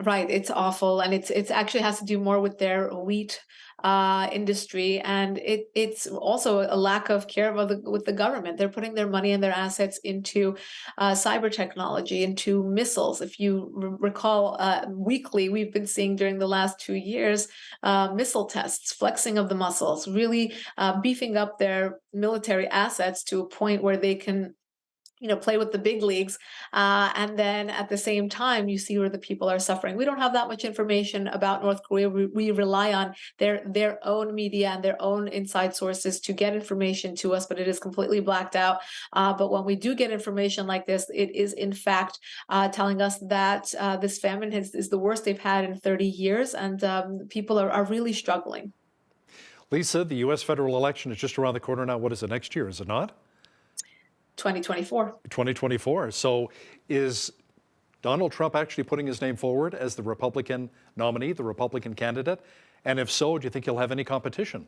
Speaker 19: Right, it's awful, and it's actually has to do more with their wheat industry, and it's also a lack of care with the government. They're putting their money and their assets into cyber technology, into missiles. If you recall, weekly we've been seeing during the last 2 years missile tests, flexing of the muscles, really beefing up their military assets to a point where they can play with the big leagues. And then at the same time, you see where the people are suffering. We don't have that much information about North Korea. We rely on their own media and their own inside sources to get information to us, but it is completely blacked out. But when we do get information like this, it is in fact telling us that this famine is the worst they've had in 30 years, and people are really struggling.
Speaker 1: Lisa, the U.S. federal election is just around the corner now. What is it, next year, is it not?
Speaker 19: 2024.
Speaker 1: 2024. So is Donald Trump actually putting his name forward as the Republican nominee, the Republican candidate? And if so, do you think he'll have any competition?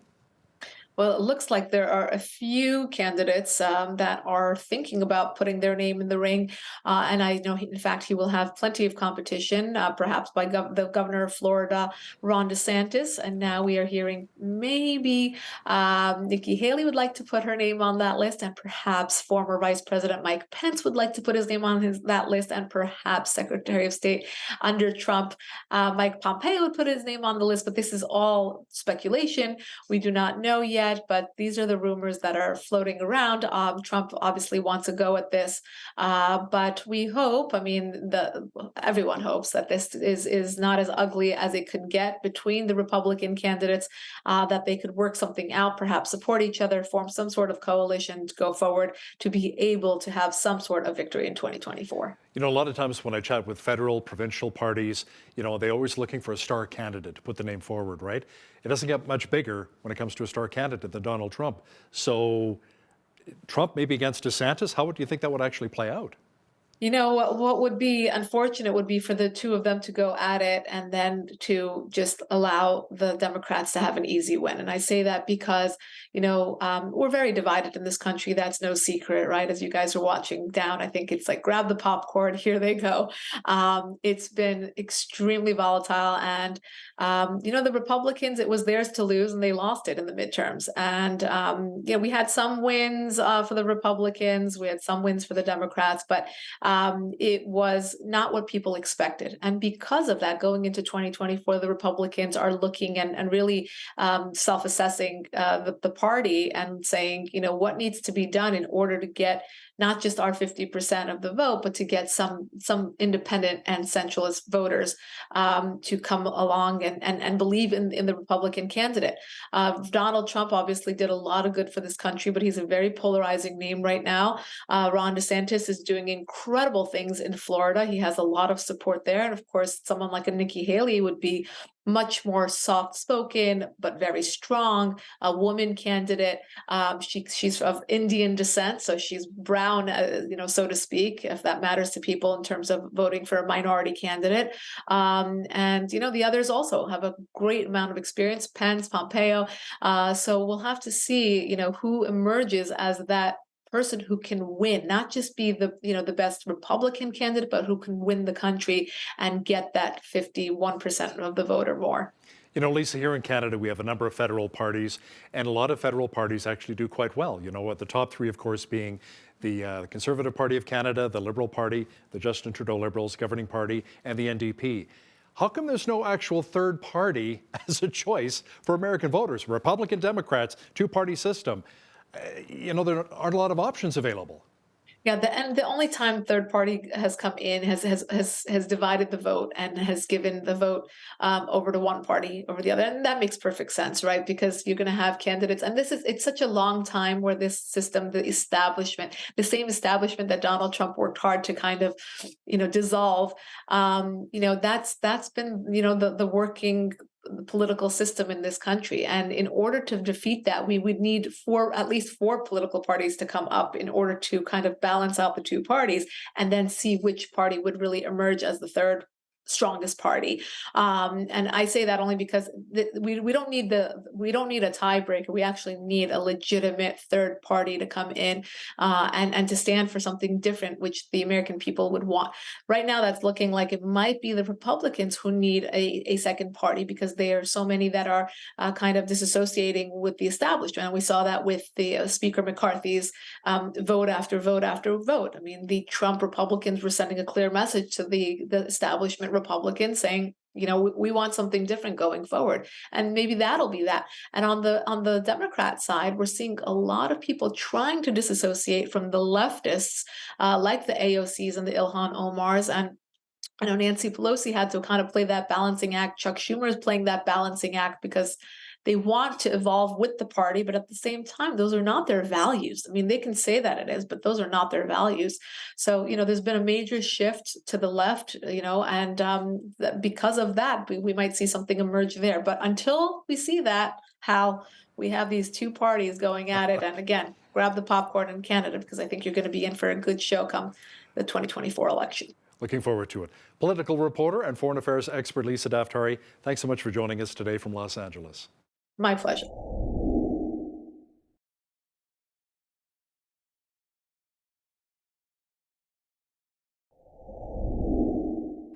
Speaker 19: Well, it looks like there are a few candidates that are thinking about putting their name in the ring. And I know, in fact, he will have plenty of competition, perhaps by the governor of Florida, Ron DeSantis. And now we are hearing maybe Nikki Haley would like to put her name on that list, and perhaps former Vice President Mike Pence would like to put his name on that list, and perhaps Secretary of State under Trump, Mike Pompeo would put his name on the list. But this is all speculation. We do not know yet. But these are the rumors that are floating around. Trump obviously wants a go at this, but we hope, everyone hopes that this is not as ugly as it could get between the Republican candidates, that they could work something out, perhaps support each other, form some sort of coalition to go forward to be able to have some sort of victory in 2024.
Speaker 1: A lot of times when I chat with federal, provincial parties, they're always looking for a star candidate to put the name forward, right? It doesn't get much bigger when it comes to a star candidate than Donald Trump. So Trump maybe against DeSantis, how do you think that would actually play out?
Speaker 19: What would be unfortunate would be for the two of them to go at it and then to just allow the Democrats to have an easy win. And I say that because, we're very divided in this country. That's no secret, right? As you guys are watching down, I think it's like, grab the popcorn, here they go. It's been extremely volatile. And, the Republicans, it was theirs to lose, and they lost it in the midterms. And, we had some wins for the Republicans. We had some wins for the Democrats, but it was not what people expected. And because of that, going into 2024, the Republicans are looking and really self-assessing the party and saying, what needs to be done in order to get not just our 50% of the vote, but to get some independent and centralist voters to come along and believe in the Republican candidate. Donald Trump obviously did a lot of good for this country, but he's a very polarizing name right now. Ron DeSantis is doing incredible things in Florida. He has a lot of support there. And of course, someone like a Nikki Haley would be much more soft-spoken, but very strong, a woman candidate. She's of Indian descent, so she's brown, so to speak, if that matters to people in terms of voting for a minority candidate. And the others also have a great amount of experience, Pence, Pompeo. So we'll have to see, who emerges as that person who can win, not just be the best Republican candidate, but who can win the country and get that 51% of the vote or more.
Speaker 1: Lisa, here in Canada, we have a number of federal parties, and a lot of federal parties actually do quite well. At the top three, of course, being the Conservative Party of Canada, the Liberal Party, the Justin Trudeau Liberals governing party, and the NDP. How come there's no actual third party as a choice for American voters? Republican, Democrats, two-party system. There aren't a lot of options available.
Speaker 19: Yeah, and the only time third party has come in has divided the vote and has given the vote over to one party over the other, and that makes perfect sense, right? Because you're going to have candidates, and it's such a long time where this system, the same establishment that Donald Trump worked hard to kind of, dissolve, that's been the working political system in this country. And in order to defeat that, we would need at least four political parties to come up in order to kind of balance out the two parties and then see which party would really emerge as the third strongest party. And I say that only because we don't need a tiebreaker. We actually need a legitimate third party to come in and to stand for something different, which the American people would want. Right now, that's looking like it might be the Republicans who need a second party, because there are so many that are kind of disassociating with the establishment. And we saw that with the Speaker McCarthy's vote after vote after vote. I mean, the Trump Republicans were sending a clear message to the establishment Republicans saying, we want something different going forward, and maybe that'll be that. And on the Democrat side, we're seeing a lot of people trying to disassociate from the leftists, like the AOCs and the Ilhan Omars. And I know Nancy Pelosi had to kind of play that balancing act. Chuck Schumer is playing that balancing act because they want to evolve with the party, but at the same time, those are not their values. I mean, they can say that it is, but those are not their values. So, there's been a major shift to the left, and because of that, we might see something emerge there. But until we see that, Hal, we have these two parties going at it. And again, grab the popcorn in Canada, because I think you're going to be in for a good show come the 2024 election.
Speaker 1: Looking forward to it. Political reporter and foreign affairs expert Lisa Daftari, thanks so much for joining us today from Los Angeles.
Speaker 19: My pleasure.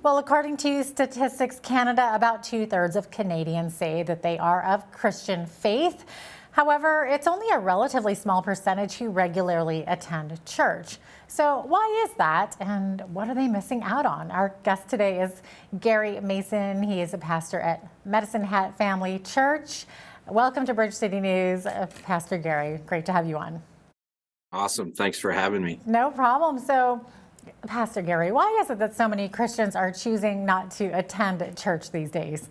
Speaker 13: Well, according to Statistics Canada, about 2/3 of Canadians say that they are of Christian faith. However, it's only a relatively small percentage who regularly attend church. So why is that, and what are they missing out on? Our guest today is Gary Mason. He is a pastor at Medicine Hat Family Church. Welcome to Bridge City News, Pastor Gary. Great to have you on.
Speaker 20: Awesome. Thanks for having me.
Speaker 13: No problem. So, Pastor Gary, why is it that so many Christians are choosing not to attend church these days?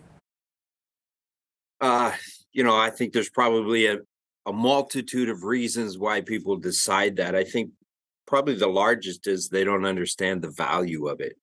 Speaker 20: I think there's probably a multitude of reasons why people decide that. I think probably the largest is they don't understand the value of it.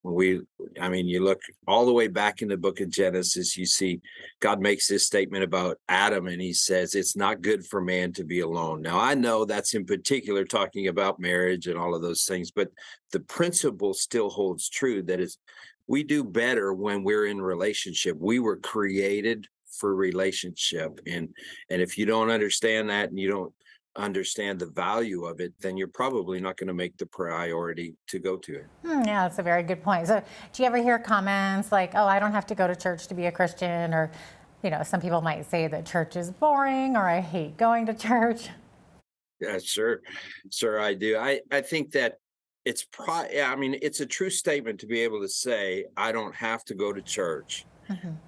Speaker 20: You look all the way back in the book of Genesis, you see God makes this statement about Adam, and he says, it's not good for man to be alone. Now, I know that's in particular talking about marriage and all of those things, but the principle still holds true, that is, we do better when we're in relationship. We were created for relationship. And if you don't understand that, and you don't understand the value of it, then you're probably not going to make the priority to go to it.
Speaker 13: Yeah, that's a very good point. So do you ever hear comments like, oh, I don't have to go to church to be a Christian? Or, some people might say that church is boring, or I hate going to church.
Speaker 20: Yeah, sure, I do. I think that it's it's a true statement to be able to say, I don't have to go to church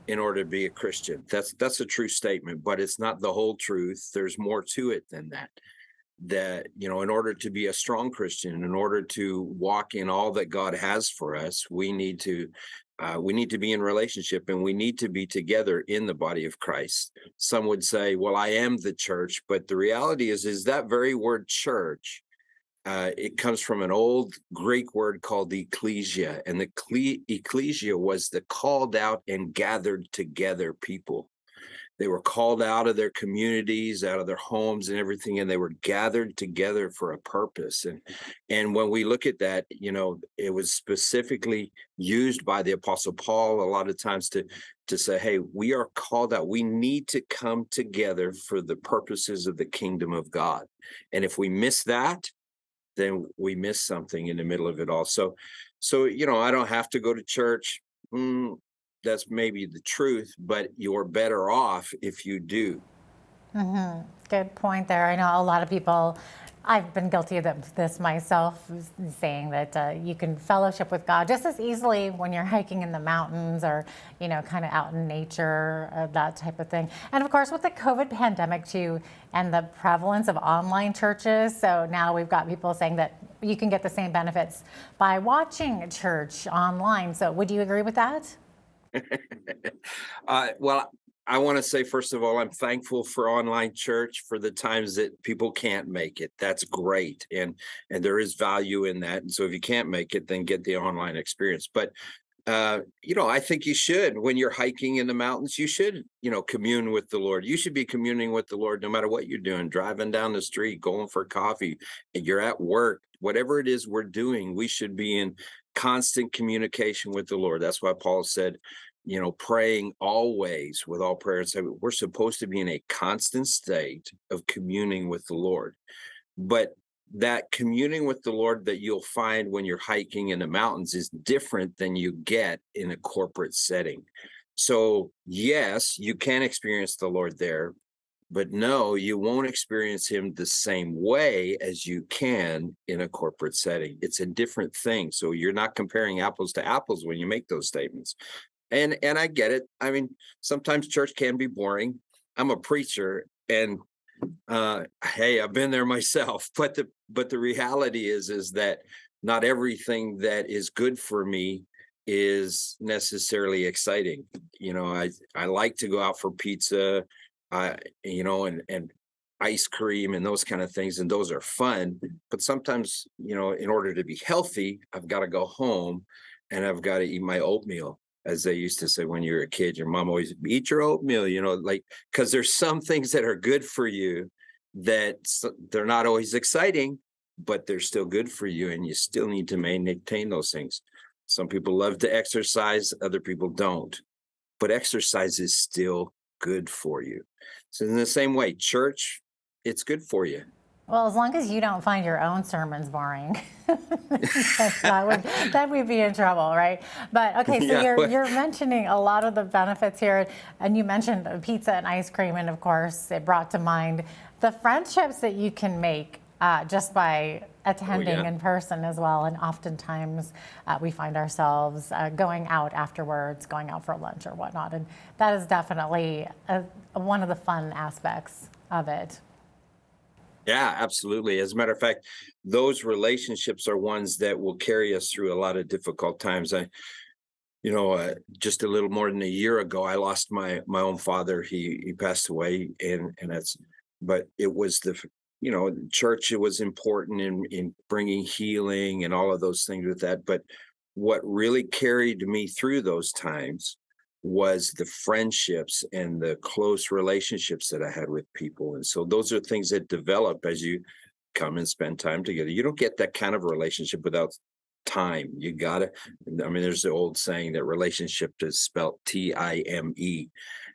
Speaker 20: in order to be a Christian. That's a true statement, but it's not the whole truth. There's more to it than that. In order to be a strong Christian, in order to walk in all that God has for us, we need to be in relationship, and we need to be together in the body of Christ. Some would say, well, I am the church, but the reality is that very word church, it comes from an old Greek word called ecclesia, and the ecclesia was the called out and gathered together people. They were called out of their communities, out of their homes and everything, and they were gathered together for a purpose. And when we look at that, it was specifically used by the Apostle Paul a lot of times to say, hey, we are called out. We need to come together for the purposes of the kingdom of God. And if we miss that, then we miss something in the middle of it all. So I don't have to go to church. That's maybe the truth, but you're better off if you do.
Speaker 13: Good point there. I know a lot of people, I've been guilty of this myself, saying that you can fellowship with God just as easily when you're hiking in the mountains or, kind of out in nature, that type of thing. And of course, with the COVID pandemic too, and the prevalence of online churches. So now we've got people saying that you can get the same benefits by watching church online. So would you agree with that?
Speaker 20: Well, I want to say, first of all, I'm thankful for online church for the times that people can't make it. That's great. And there is value in that. And so if you can't make it, then get the online experience. But, I think you should, when you're hiking in the mountains, you should, commune with the Lord. You should be communing with the Lord no matter what you're doing, driving down the street, going for coffee, and you're at work, whatever it is we're doing, we should be in constant communication with the Lord. That's why Paul said, praying always with all prayer and supplication. We're supposed to be in a constant state of communing with the Lord. But that communing with the Lord that you'll find when you're hiking in the mountains is different than you get in a corporate setting. So yes, you can experience the Lord there, but no, you won't experience him the same way as you can in a corporate setting. It's a different thing. So you're not comparing apples to apples when you make those statements. And I get it. I mean, sometimes church can be boring. I'm a preacher, and hey, I've been there myself. But the reality is that not everything that is good for me is necessarily exciting. I like to go out for pizza, and ice cream and those kind of things, and those are fun. But sometimes, in order to be healthy, I've got to go home and I've got to eat my oatmeal. As they used to say when you were a kid, your mom always, eat your oatmeal, because there's some things that are good for you that they're not always exciting, but they're still good for you, and you still need to maintain those things. Some people love to exercise, other people don't, but exercise is still good for you. So in the same way, church, it's good for you.
Speaker 13: Well, as long as you don't find your own sermons boring, that would be in trouble, right? But okay, so you're mentioning a lot of the benefits here, and you mentioned pizza and ice cream, and of course, it brought to mind the friendships that you can make just by attending in person as well. And oftentimes we find ourselves going out afterwards, going out for lunch or whatnot, and that is definitely one of the fun aspects of it.
Speaker 20: Yeah, absolutely. As a matter of fact, those relationships are ones that will carry us through a lot of difficult times. Just a little more than a year ago, I lost my own father. He passed away, but it was church. It was important in bringing healing and all of those things with that. But what really carried me through those times was the friendships and the close relationships that I had with people. And so those are things that develop as you come and spend time together. You don't get that kind of relationship without time. You gotta, there's the old saying that relationship is spelled T-I-M-E.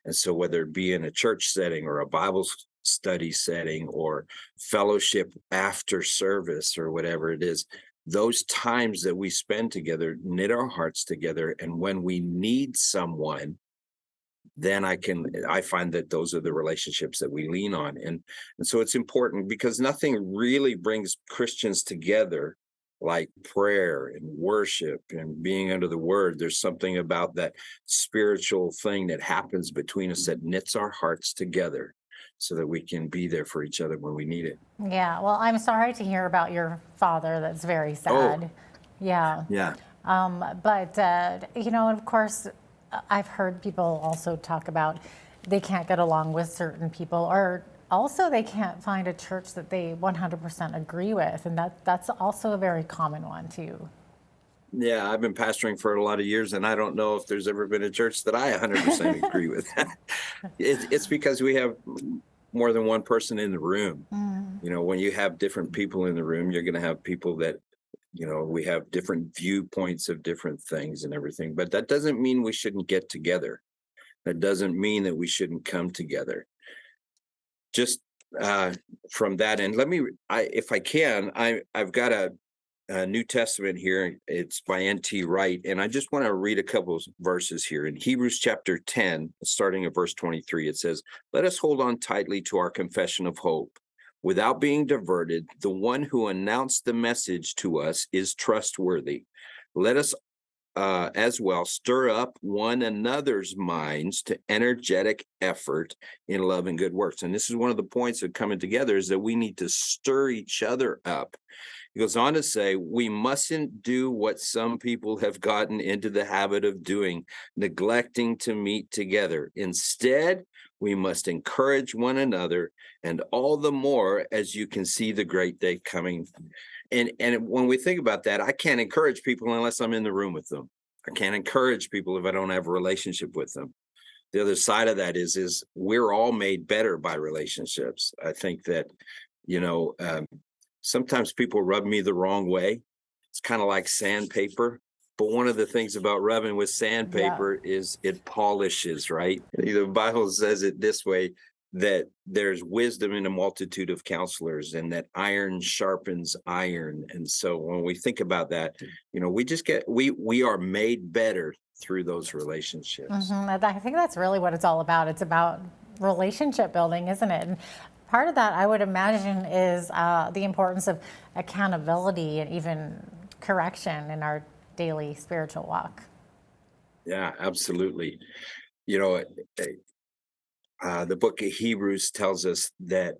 Speaker 20: And so whether it be in a church setting or a Bible study setting or fellowship after service or whatever it is, those times that we spend together knit our hearts together. And when we need someone, then I find that those are the relationships that we lean on. And so it's important, because nothing really brings Christians together like prayer and worship and being under the word. There's something about that spiritual thing that happens between us that knits our hearts together so that we can be there for each other when we need it.
Speaker 13: Yeah, well, I'm sorry to hear about your father. That's very sad.
Speaker 20: Oh.
Speaker 13: Yeah.
Speaker 20: Yeah.
Speaker 13: But of course, I've heard people also talk about they can't get along with certain people, or also they can't find a church that they 100% agree with. And that's also a very common one, too.
Speaker 20: Yeah, I've been pastoring for a lot of years, and I don't know if there's ever been a church that I 100% agree with. It's because we have more than one person in the room. When you have different people in the room, you're going to have people that, we have different viewpoints of different things and everything. But that doesn't mean we shouldn't get together. That doesn't mean that we shouldn't come together. Just from that end, if I can, I've got a New Testament here. It's by N.T. Wright, and I just want to read a couple of verses here. In Hebrews chapter 10, starting at verse 23, it says, "Let us hold on tightly to our confession of hope. Without being diverted, the one who announced the message to us is trustworthy. Let us as well stir up one another's minds to energetic effort in love and good works." And this is one of the points of coming together, is that we need to stir each other up. He goes on to say, we mustn't do what some people have gotten into the habit of doing, neglecting to meet together. Instead, we must encourage one another, and all the more as you can see the great day coming. And when we think about that, I can't encourage people unless I'm in the room with them. I can't encourage people if I don't have a relationship with them. The other side of that is we're all made better by relationships. I think that, sometimes people rub me the wrong way. It's kind of like sandpaper. But one of the things about rubbing with sandpaper is it polishes, right? The Bible says it this way, that there's wisdom in a multitude of counselors, and that iron sharpens iron. And so when we think about that, we are made better through those relationships.
Speaker 13: I think that's really what it's all about. It's about relationship building, isn't it? And part of that, I would imagine, is the importance of accountability and even correction in our daily spiritual walk.
Speaker 20: Yeah, absolutely. The book of Hebrews tells us that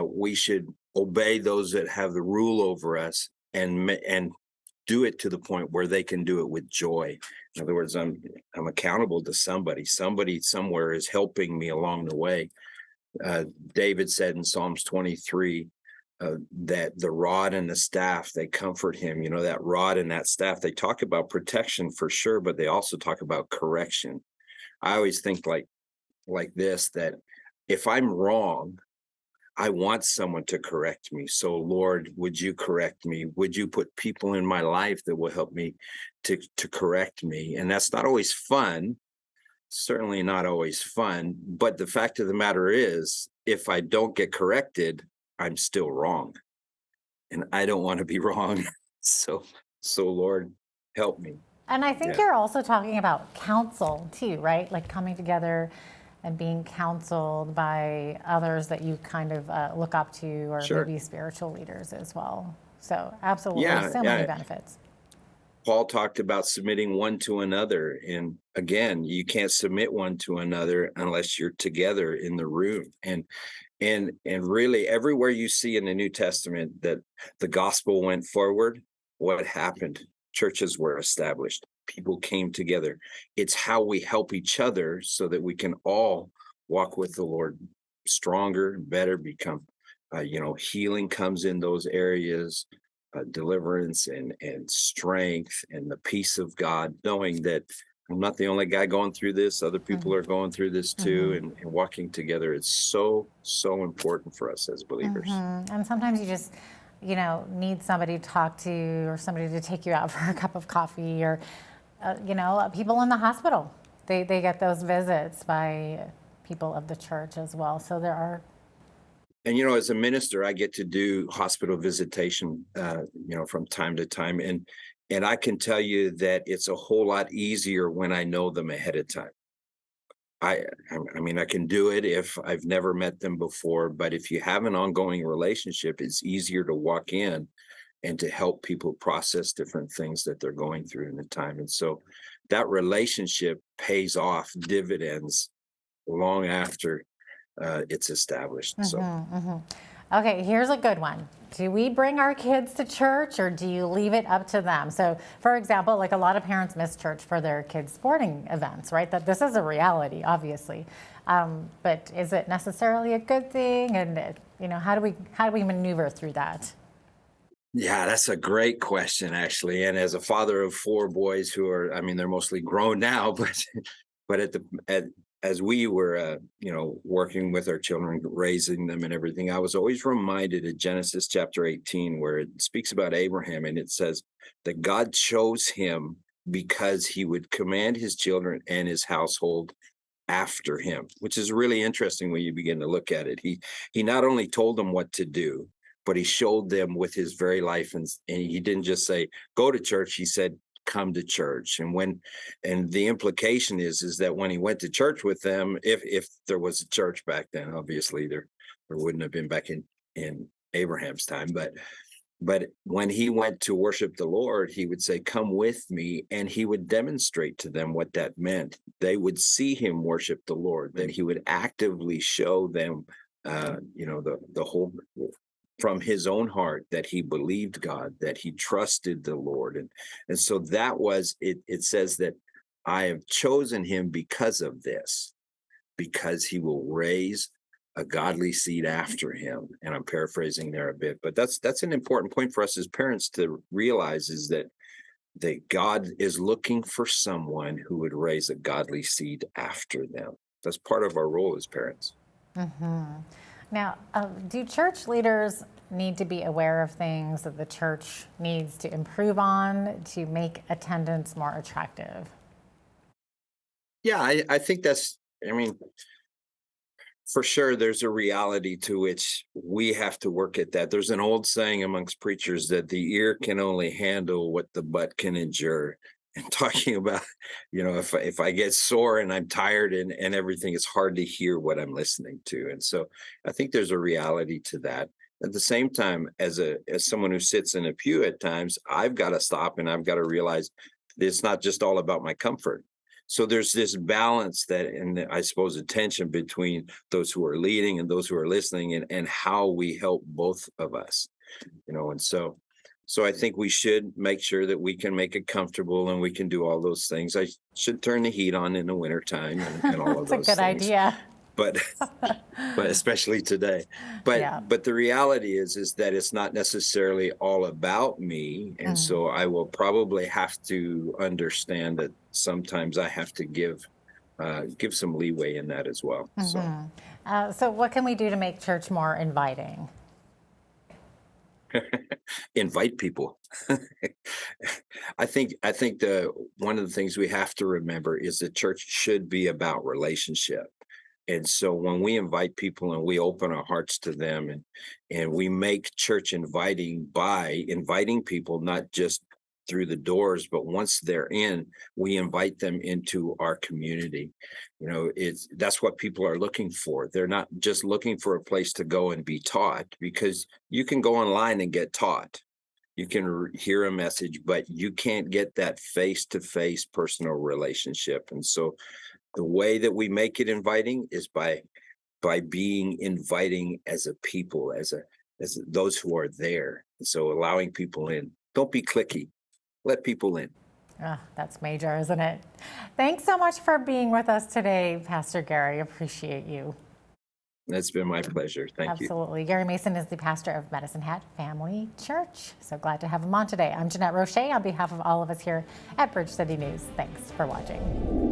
Speaker 20: we should obey those that have the rule over us and do it to the point where they can do it with joy. In other words, I'm accountable to somebody. Somebody somewhere is helping me along the way. David said in Psalms 23 that the rod and the staff, they comfort him. That rod and that staff, they talk about protection for sure, but they also talk about correction. I always think like this, that if I'm wrong, I want someone to correct me. So Lord, would you correct me? Would you put people in my life that will help me to correct me? And that's not always fun, certainly not always fun. But the fact of the matter is, if I don't get corrected, I'm still wrong. And I don't want to be wrong. So Lord, help me.
Speaker 13: And I think you're also talking about counsel too, right? Like coming together and being counseled by others that you kind of look up to, or maybe spiritual leaders as well. So absolutely, many benefits.
Speaker 20: Paul talked about submitting one to another. And again, you can't submit one to another unless you're together in the room. And really everywhere you see in the New Testament that the gospel went forward, what happened? Churches were established. People came together. It's how we help each other so that we can all walk with the Lord stronger, better, become, healing comes in those areas, deliverance and strength and the peace of God, knowing that I'm not the only guy going through this. Other people are going through this too, and walking together. It's so important for us as believers.
Speaker 13: And sometimes you just, need somebody to talk to, or somebody to take you out for a cup of coffee, or, people in the hospital. They get those visits by people of the church as well. So there are.
Speaker 20: And, as a minister, I get to do hospital visitation, from time to time. And I can tell you that it's a whole lot easier when I know them ahead of time. I can do it if I've never met them before, but if you have an ongoing relationship, it's easier to walk in and to help people process different things that they're going through in the time. And so that relationship pays off dividends long after it's established.
Speaker 13: Okay, here's a good one. Do we bring our kids to church, or do you leave it up to them? So, for example, like a lot of parents miss church for their kids' sporting events, right? That this is a reality, obviously. But is it necessarily a good thing? And how do we maneuver through that?
Speaker 20: Yeah, that's a great question, actually. And as a father of 4 boys who are, they're mostly grown now, but as we were, working with our children, raising them and everything, I was always reminded of Genesis chapter 18, where it speaks about Abraham, and it says that God chose him because he would command his children and his household after him, which is really interesting when you begin to look at it. He not only told them what to do, but he showed them with his very life. And he didn't just say, go to church. He said, come to church. And the implication is that when he went to church with them, if there was a church back then, obviously there wouldn't have been back in Abraham's time, but when he went to worship the Lord, he would say, come with me, and he would demonstrate to them what that meant. They would see him worship the Lord, that he would actively show them the whole from his own heart, that he believed God, that he trusted the Lord. And so that was it. It says that I have chosen him because of this, because he will raise a godly seed after him. And I'm paraphrasing there a bit, but that's an important point for us as parents to realize, is that God is looking for someone who would raise a godly seed after them. That's part of our role as parents.
Speaker 13: Now, do church leaders need to be aware of things that the church needs to improve on to make attendance more attractive?
Speaker 20: Yeah, I think that's, I mean, for sure, there's a reality to which we have to work at that. There's an old saying amongst preachers that the ear can only handle what the butt can endure. And talking about, if I get sore and I'm tired and everything, it's hard to hear what I'm listening to. And so I think there's a reality to that. At the same time, as someone who sits in a pew at times, I've got to stop and I've got to realize it's not just all about my comfort. So there's this balance that, and I suppose, a tension between those who are leading and those who are listening, and how we help both of us, and so I think we should make sure that we can make it comfortable and we can do all those things. I should turn the heat on in the wintertime and all of those things.
Speaker 13: That's a good idea.
Speaker 20: But especially today. But the reality is that it's not necessarily all about me. And so I will probably have to understand that sometimes I have to give some leeway in that as well.
Speaker 13: So what can we do to make church more inviting?
Speaker 20: Invite people. I think one of the things we have to remember is that church should be about relationship. And so when we invite people and we open our hearts to them and we make church inviting by inviting people, not just through the doors, but once they're in, we invite them into our community. That's what people are looking for. They're not just looking for a place to go and be taught, because you can go online and get taught. You can hear a message, but you can't get that face-to-face personal relationship. And so the way that we make it inviting is by being inviting as a people, as those who are there. And so allowing people in. Don't be cliquey. Let people in.
Speaker 13: Oh, that's major, isn't it? Thanks so much for being with us today, Pastor Gary. Appreciate you.
Speaker 20: It's been my pleasure. Thank you.
Speaker 13: Absolutely. Gary Mason is the pastor of Medicine Hat Family Church. So glad to have him on today. I'm Jeanette Roche on behalf of all of us here at Bridge City News. Thanks for watching.